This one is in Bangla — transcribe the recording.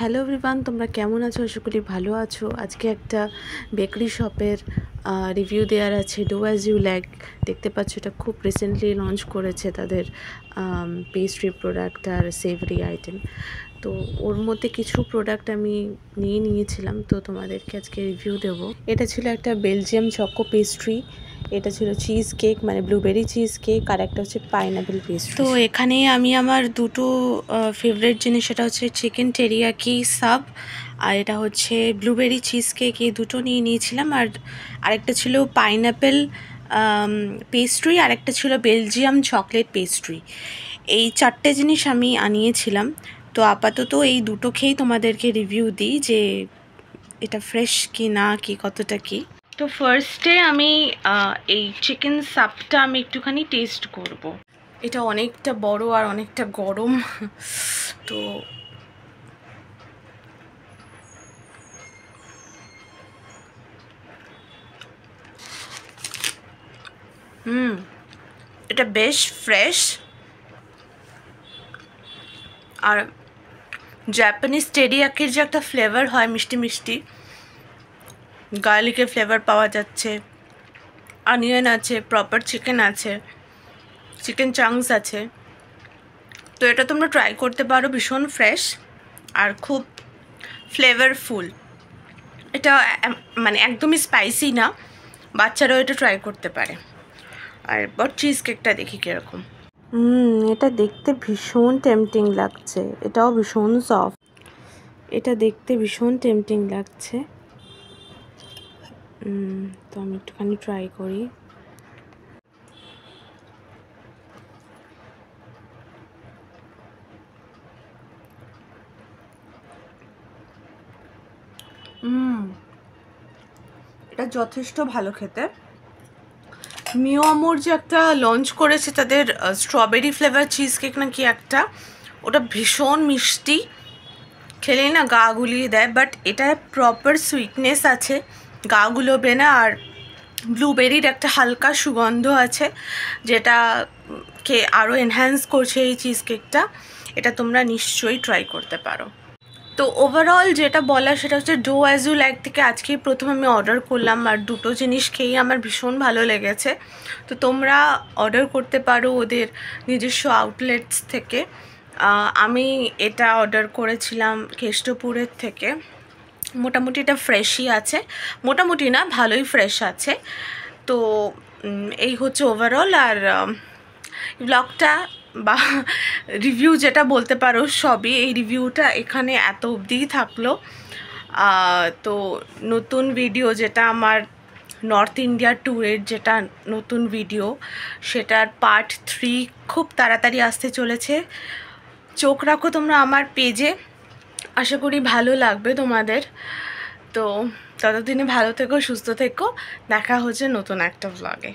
হ্যালো এভরিওয়ান, তোমরা কেমন আছো? আশা করি ভালো আছো। আজকে একটা বেকারি শপের রিভিউ দেওয়ার আছে, ডো অ্যাজ ইউ লাইক। দেখতে পাচ্ছ এটা খুব রিসেন্টলি লঞ্চ করেছে তাদের পেস্ট্রি প্রোডাক্ট আর সেভরি আইটেম। তো ওর মধ্যে কিছু প্রোডাক্ট আমি নিয়েছিলাম, তো তোমাদেরকে আজকে রিভিউ দেবো। এটা ছিল একটা বেলজিয়াম চকো পেস্ট্রি, এটা ছিল চিজ কেক মানে ব্লুবেরি চিজ কেক, আর একটা হচ্ছে পাইনাপেল পেস্ট্রি। তো এখানে আমি আমার দুটো ফেভারিট জিনিস, সেটা হচ্ছে চিকেন টেরিয়াকি সাব আর এটা হচ্ছে ব্লুবেরি চিজ কেক, এই দুটো নিয়েছিলাম। আর আরেকটা ছিল পাইনাপেল পেস্ট্রি, আর একটা ছিল বেলজিয়াম চকলেট পেস্ট্রি। এই চারটে জিনিস আমি আনিয়েছিলাম। তো আপাতত এই দুটো খেয়েই তোমাদেরকে রিভিউ দিই যে এটা ফ্রেশ কি না, কি কতটা কি। তো ফার্স্টে আমি এই চিকেন সাপটা আমি একটুখানি টেস্ট করব। এটা অনেকটা বড় আর অনেকটা গরম, তো এটা বেশ ফ্রেশ। আর জাপানিজ টেরিয়াকির যে একটা ফ্লেভার হয়, মিষ্টি মিষ্টি গার্লিকের ফ্লেভার পাওয়া যাচ্ছে, অনিয়ন আছে, প্রপার চিকেন আছে, চিকেন চাংস আছে। তো এটা তোমরা ট্রাই করতে পারো, ভীষণ ফ্রেশ আর খুব ফ্লেভারফুল। এটা মানে একদমই স্পাইসি না, বাচ্চারাও এটা ট্রাই করতে পারে। আর এবার চিজ কেকটা দেখি কীরকম। এটা দেখতে ভীষণ টেম্পটিং লাগছে, এটাও ভীষণ সফট। এটা দেখতে ভীষণ টেম্পটিং লাগছে। তো আমি একটুখানি ট্রাই করি। এটা যথেষ্ট ভালো খেতে। মিওমোর যে একটা লঞ্চ করেছে তাদের স্ট্রবেরি ফ্লেভার চিজ কেক নাকি একটা, ওটা ভীষণ মিষ্টি, খেলেই না গা গুলিয়ে দেয়। বাট এটা প্রপার সুইটনেস আছে, গা গুলোবে না। আর ব্লুবেরির একটা হালকা সুগন্ধ আছে, যেটাকে আরও এনহ্যান্স করছে এই চিজ কেকটা। এটা তোমরা নিশ্চয়ই ট্রাই করতে পারো। তো ওভারঅল যেটা বলা সেটা হচ্ছে ডো অ্যাজ ইউ লাইক থেকে আজকেই প্রথম আমি অর্ডার করলাম, আর দুটো জিনিস খেয়েই আমার ভীষণ ভালো লেগেছে। তো তোমরা অর্ডার করতে পারো ওদের নিজস্ব আউটলেটস থেকে। আমি এটা অর্ডার করেছিলাম কেষ্টপুরের থেকে। মোটামুটি এটা ফ্রেশই আছে, মোটামুটি না ভালোই ফ্রেশ আছে। তো এই হচ্ছে ওভারঅল। আর ব্লগটা বা রিভিউ যেটা বলতে পারো সবই, এই রিভিউটা এখানে এত অবধিই থাকলো। তো নতুন ভিডিও যেটা আমার নর্থ ইন্ডিয়া ট্যুরের যেটা নতুন ভিডিও, সেটার পার্ট 3 খুব তাড়াতাড়ি আসতে চলেছে। চোখ রাখো তোমরা আমার পেজে, আশা করি ভালো লাগবে তোমাদের। তো ততদিনে ভালো থেকো, সুস্থ থেকো, দেখা হচ্ছে নতুন একটা ব্লগে।